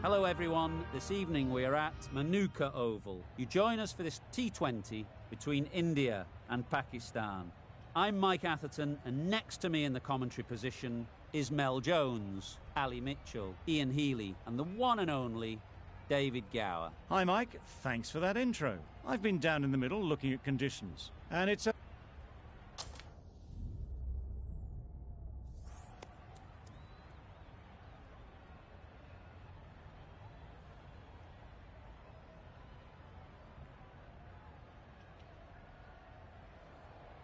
Hello everyone, this evening we are at Manuka Oval. You join us for this T20 between India and Pakistan. I'm Mike Atherton, and next to me in the commentary position is Mel Jones, Ali Mitchell, Ian Healy and the one and only David Gower. Hi Mike, thanks for that intro. I've been down in the middle looking at conditions, and it's a...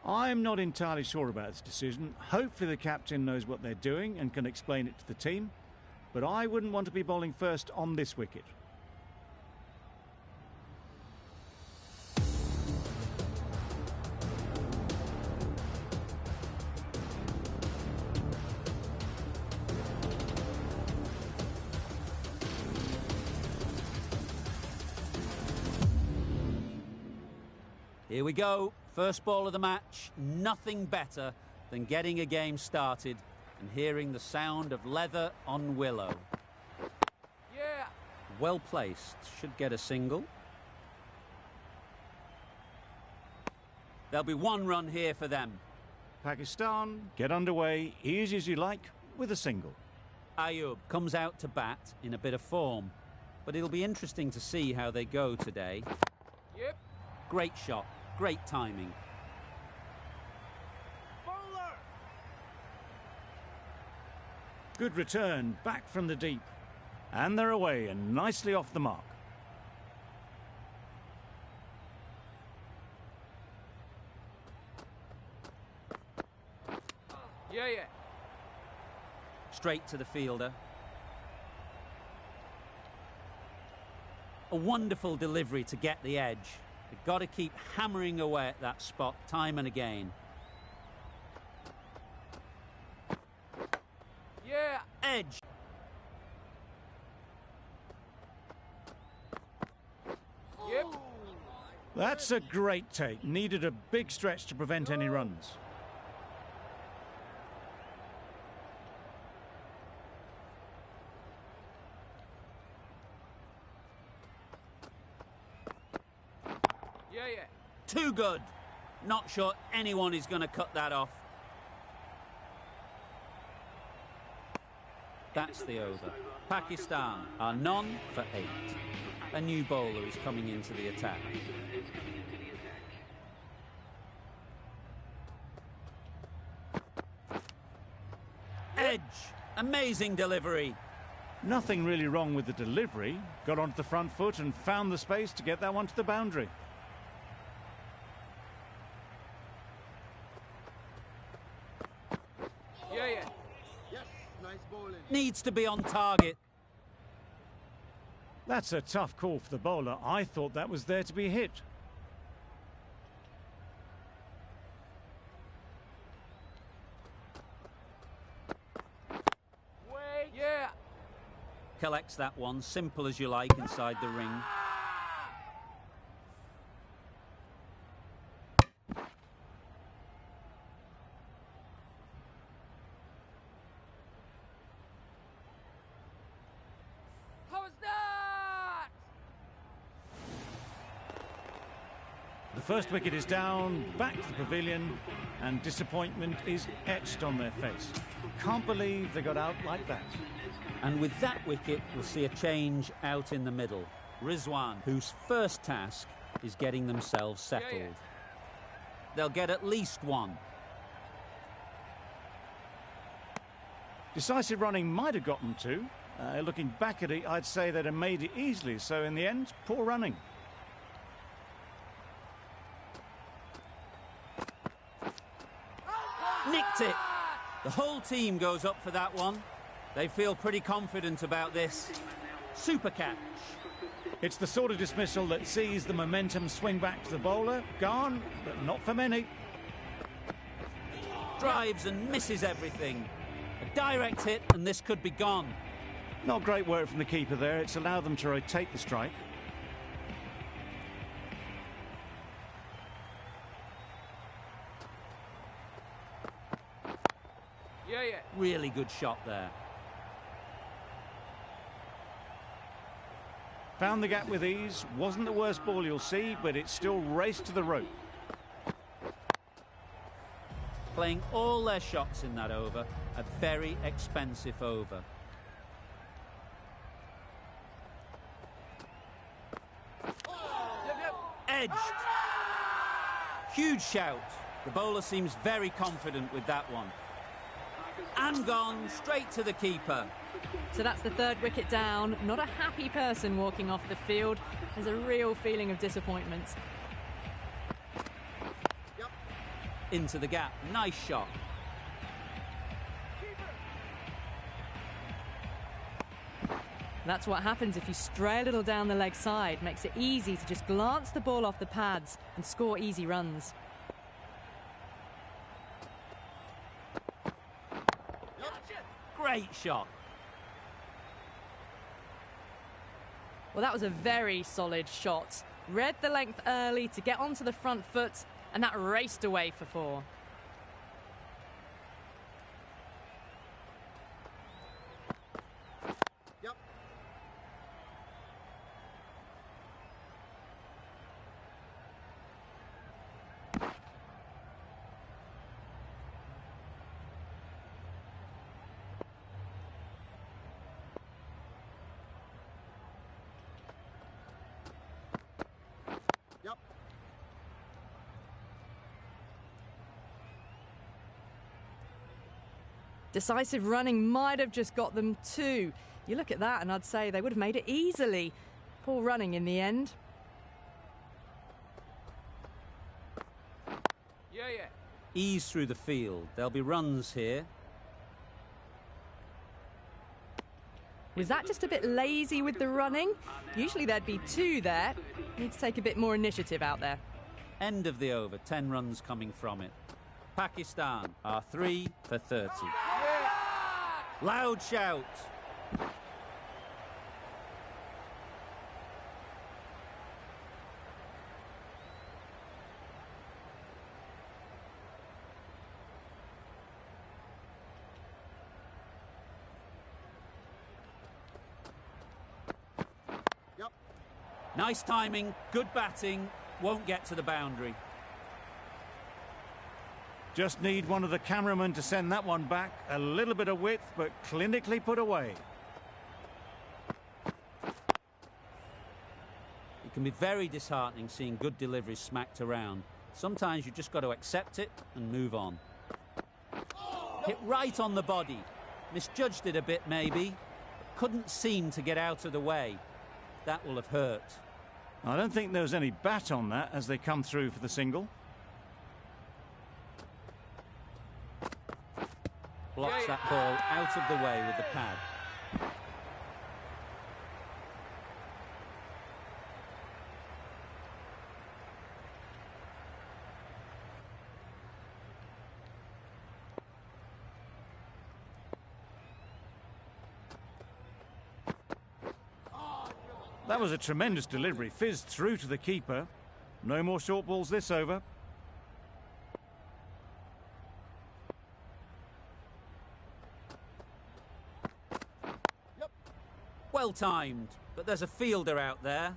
I'm not entirely sure about this decision. Hopefully the captain knows what they're doing and can explain it to the team, but I wouldn't want to be bowling first on this wicket. Here we go, first ball of the match. Nothing better than getting a game started and hearing the sound of leather on willow. Yeah! Well placed, should get a single. There'll be one run here for them. Pakistan, get underway, easy as you like, with a single. Ayub comes out to bat in a bit of form, but it'll be interesting to see how they go today. Yep. Great shot. Great timing. Bowler! Good return, back from the deep. And they're away and nicely off the mark. Yeah. Straight to the fielder. A wonderful delivery to get the edge. They've got to keep hammering away at that spot time and again. Yeah, edge. Yep. That's a great take. Needed a big stretch to prevent any runs. Yeah. Too good. Not sure anyone is going to cut that off. That's the over. Pakistan are none for 8. A new bowler is coming into the attack. Edge. Amazing delivery. Nothing really wrong with the delivery. Got onto the front foot and found the space to get that one to the boundary. Yeah. Yes, nice bowling. Needs to be on target. That's a tough call for the bowler. I thought that was there to be hit. Wait. Yeah. Collects that one, simple as you like, inside the ring. How's that? The first wicket is down, back to the pavilion, and disappointment is etched on their face. Can't believe they got out like that. And with that wicket, we'll see a change out in the middle. Rizwan, whose first task is getting themselves settled. They'll get at least one. Decisive running might have gotten two. Looking back at it, I'd say they'd have made it easily. So in the end, poor running. Nicked it. The whole team goes up for that one. They feel pretty confident about this. Super catch. It's the sort of dismissal that sees the momentum swing back to the bowler. Gone, but not for many. Drives and misses everything. A direct hit and this could be gone. Not great work from the keeper there. It's allowed them to rotate the strike. Yeah. Really good shot there. Found the gap with ease. Wasn't the worst ball you'll see, but it still raced to the rope. Playing all their shots in that over, a very expensive over. Edged. Huge shout. The bowler seems very confident with that one. And gone straight to the keeper. So that's the third wicket down. Not a happy person walking off the field. There's a real feeling of disappointment. Into the gap. Nice shot. That's what happens if you stray a little down the leg side. Makes it easy to just glance the ball off the pads and score easy runs. Great shot. Well, that was a very solid shot. Read the length early to get onto the front foot, and that raced away for 4. Decisive running might have just got them 2. You look at that and I'd say they would have made it easily. Poor running in the end. Yeah. Ease through the field. There'll be runs here. Was that just a bit lazy with the running? Usually there'd be 2 there. Need to take a bit more initiative out there. End of the over. 10 runs coming from it. Pakistan are 3 for 30. Loud shout. Nice timing, good batting, won't get to the boundary. Just need one of the cameramen to send that one back. A little bit of width, but clinically put away. It can be very disheartening seeing good deliveries smacked around. Sometimes you just got to accept it and move on. Hit right on the body. Misjudged it a bit maybe. Couldn't seem to get out of the way. That will have hurt. I don't think there was any bat on that as they come through for the single. Blocks that ball out of the way with the pad. That was a tremendous delivery. Fizzed through to the keeper. No more short balls this over. Well timed, but there's a fielder out there.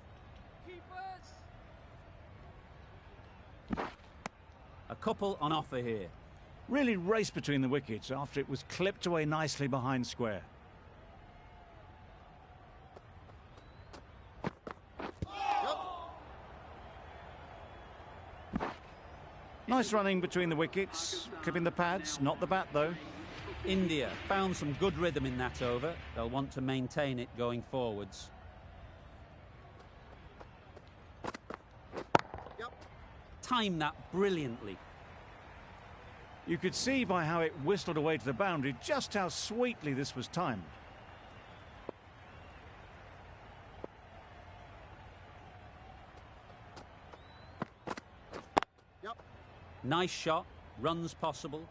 A couple on offer here. Really raced between the wickets after it was clipped away nicely behind square. Nice running between the wickets, clipping the pads, not the bat though. India found some good rhythm in that over. They'll want to maintain it going forwards. Timed that brilliantly. You could see by how it whistled away to the boundary just how sweetly this was timed. Nice shot, runs possible.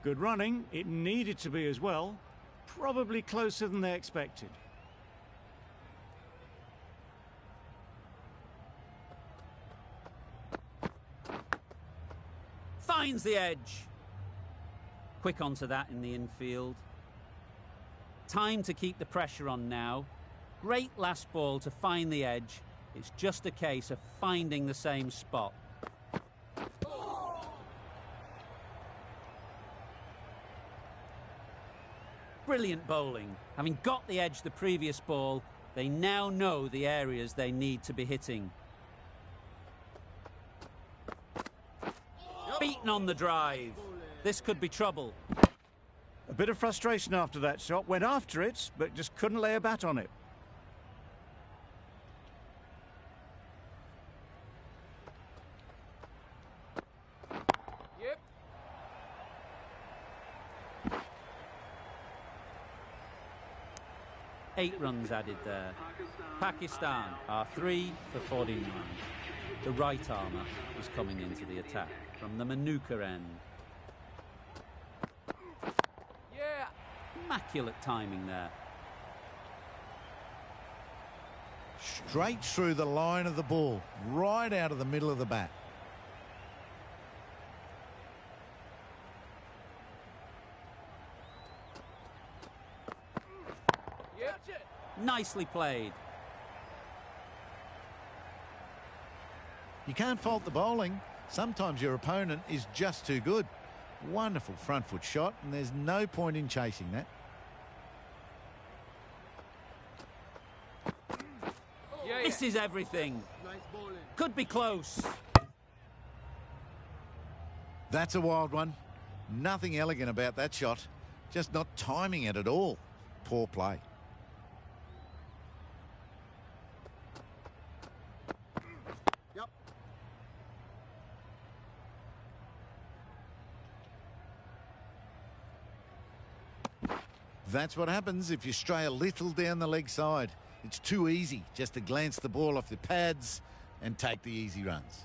Good running, it needed to be as well. Probably closer than they expected. Finds the edge. Quick onto that in the infield. time to keep the pressure on now. Great last ball to find the edge. It's just a case of finding the same spot. Brilliant bowling. Having got the edge the previous ball, they now know the areas they need to be hitting. Beaten on the drive. This could be trouble. A bit of frustration after that shot. Went after it, but just couldn't lay a bat on it. Yep. Eight runs added there. Pakistan are 3 for 49. The right armour is coming into the attack from the Manuka end. Yeah. Immaculate timing there. Straight through the line of the ball, right out of the middle of the bat. Yep. Nicely played. You can't fault the bowling. Sometimes your opponent is just too good. Wonderful front foot shot, and there's no point in chasing that. Yeah. This is everything. Nice bowling. Could be close. That's a wild one. Nothing elegant about that shot. Just not timing it at all. Poor play. Yep. That's what happens if you stray a little down the leg side. It's too easy just to glance the ball off the pads and take the easy runs.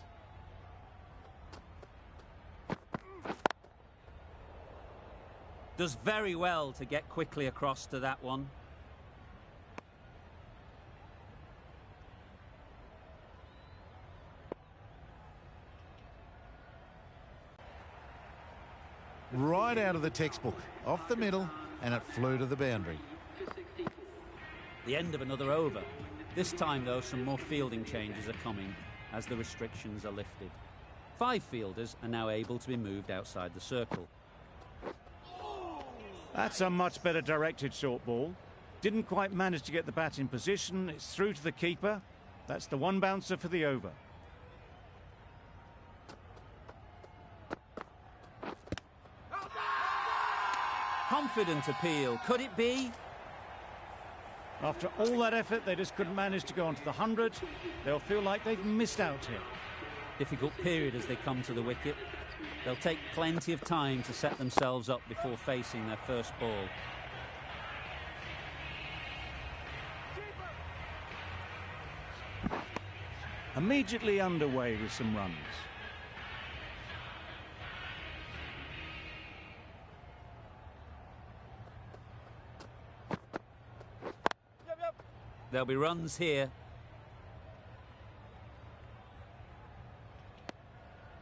Does very well to get quickly across to that one. Right out of the textbook, off the middle, and it flew to the boundary. The end of another over. This time, though, some more fielding changes are coming as the restrictions are lifted. 5 fielders are now able to be moved outside the circle. That's a much better directed short ball. Didn't quite manage to get the bat in position. It's through to the keeper. That's the one bouncer for the over. Confident appeal. Could it be? After all that effort, they just couldn't manage to go onto the 100. They'll feel like they've missed out here. Difficult period as they come to the wicket. They'll take plenty of time to set themselves up before facing their first ball. Immediately underway with some runs. There'll be runs here.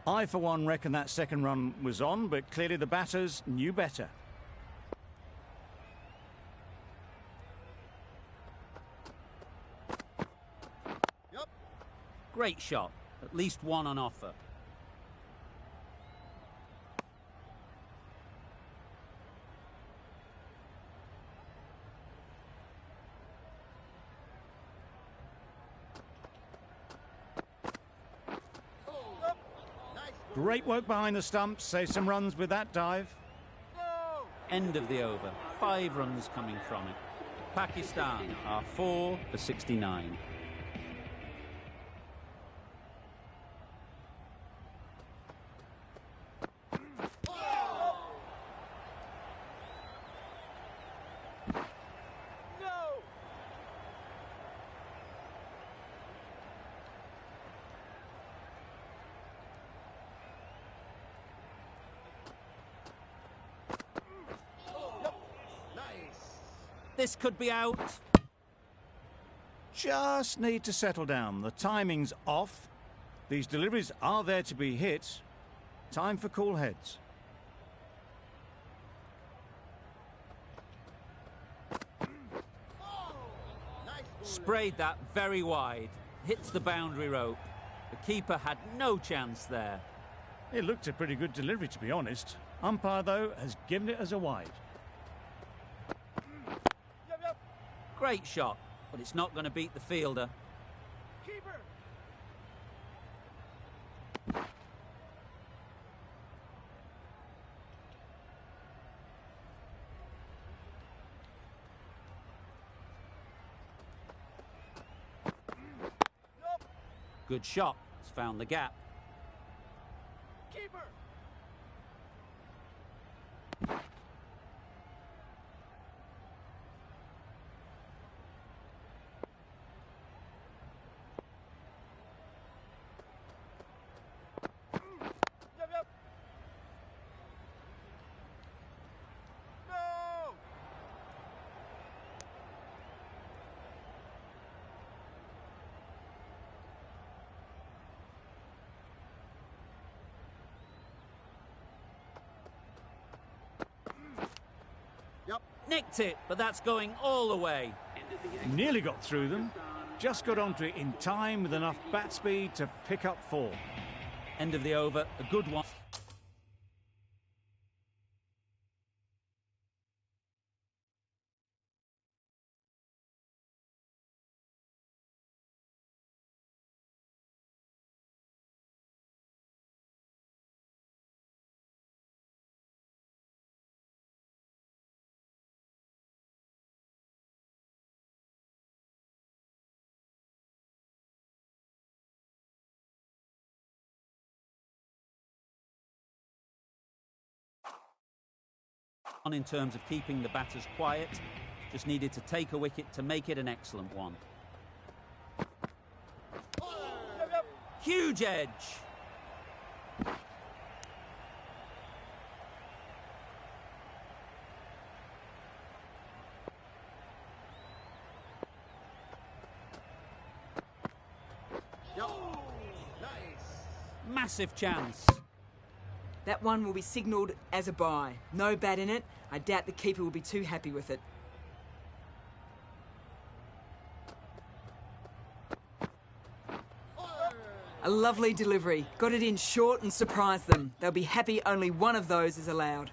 I, for one, reckon that second run was on, but clearly the batters knew better. Yep. Great shot. At least one on offer. Great work behind the stumps. Save some runs with that dive. End of the over. 5 runs coming from it. Pakistan are 4 for 69. This could be out. Just need to settle down. The timing's off. These deliveries are there to be hit. Time for cool heads. sprayed that very wide. Hits the boundary rope. The keeper had no chance there. It looked a pretty good delivery, to be honest. Umpire, though, has given it as a wide. Great shot, but it's not going to beat the fielder. Keeper. Good shot. It's found the gap. Keeper. No. Nicked it, but that's going all the way. Nearly got through them. Just got onto it in time with enough bat speed to pick up 4. End of the over, a good one. In terms of keeping the batters quiet, just needed to take a wicket to make it an excellent one. Huge edge. Massive chance. That one will be signalled as a bye. No bat in it. I doubt the keeper will be too happy with it. A lovely delivery. Got it in short and surprised them. They'll be happy only one of those is allowed.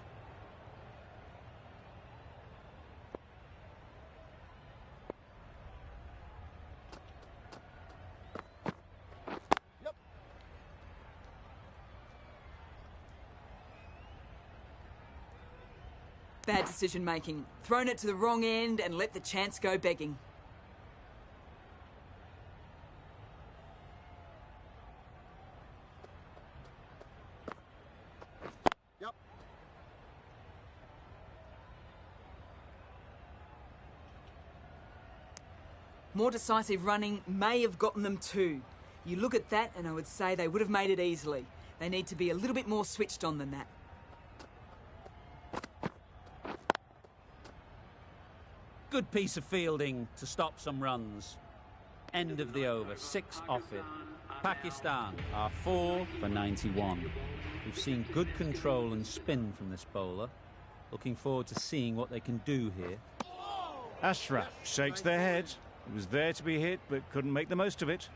Bad decision making. Thrown it to the wrong end and let the chance go begging. More decisive running may have gotten them 2. You look at that and I would say they would have made it easily. They need to be a little bit more switched on than that. Good piece of fielding to stop some runs. End of the over, 6 off it. Pakistan are 4 for 91. We've seen good control and spin from this bowler. Looking forward to seeing what they can do here. Ashia shakes their head. It was there to be hit, but couldn't make the most of it.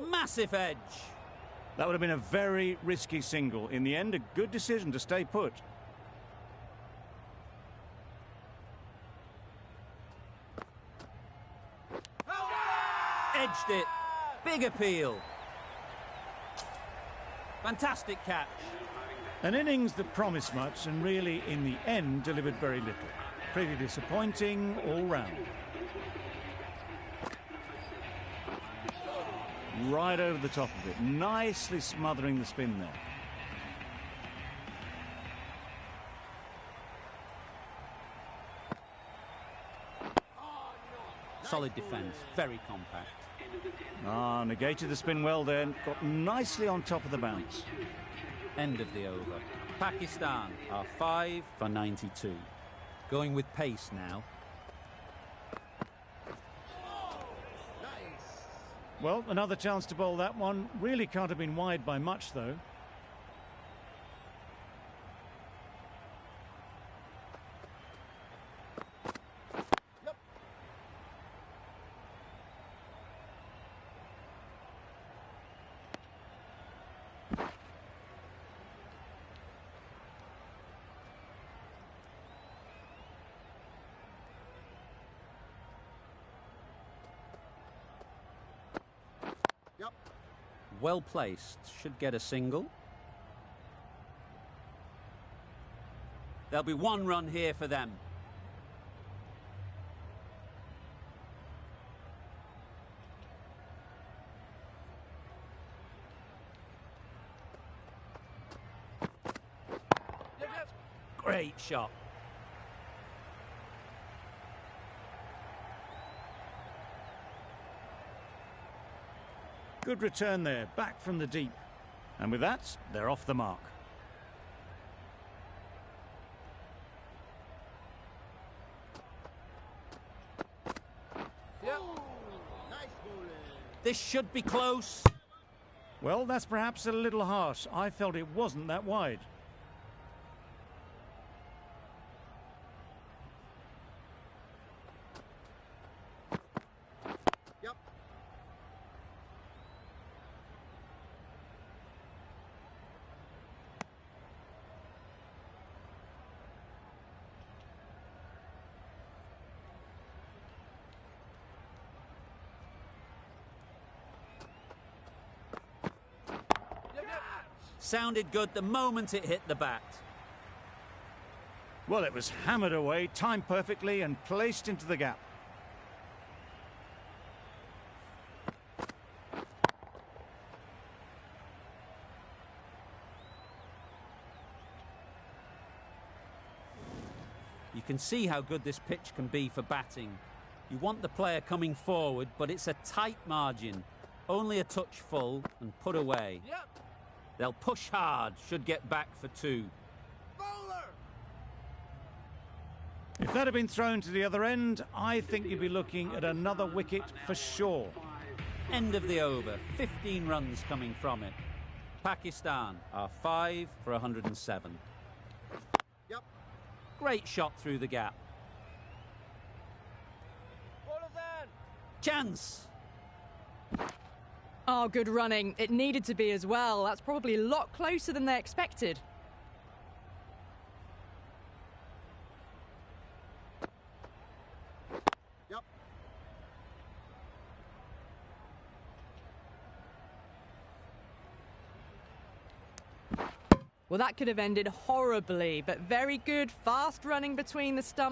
Massive edge. That would have been a very risky single. In the end, a good decision to stay put. Edged it. Big appeal. Fantastic catch. An innings that promised much and really, in the end, delivered very little. Pretty disappointing all round. Right over the top of it, nicely smothering the spin there. Solid defence, very compact. Negated the spin well then. Got nicely on top of the bounce. End of the over. Pakistan are 5 for 92. Going with pace now. Well, another chance to bowl that one. Really can't have been wide by much, though. Well placed, should get a single. There'll be one run here for them. Great shot. Good return there, back from the deep. And with that, they're off the mark. This should be close. Well, that's perhaps a little harsh. I felt it wasn't that wide. Sounded good the moment it hit the bat. Well, it was hammered away, timed perfectly and placed into the gap. You can see how good this pitch can be for batting. You want the player coming forward, but it's a tight margin. Only a touch full and put away. Yep. They'll push hard, should get back for 2. Bowler! If that had been thrown to the other end, I think you'd be looking at another wicket for sure. End of the over, 15 runs coming from it. Pakistan are 5 for 107. Yep. Great shot through the gap. Bowler's in! Chance! Oh, good running. It needed to be as well. That's probably a lot closer than they expected. Yep. Well, that could have ended horribly, but very good, fast running between the stumps.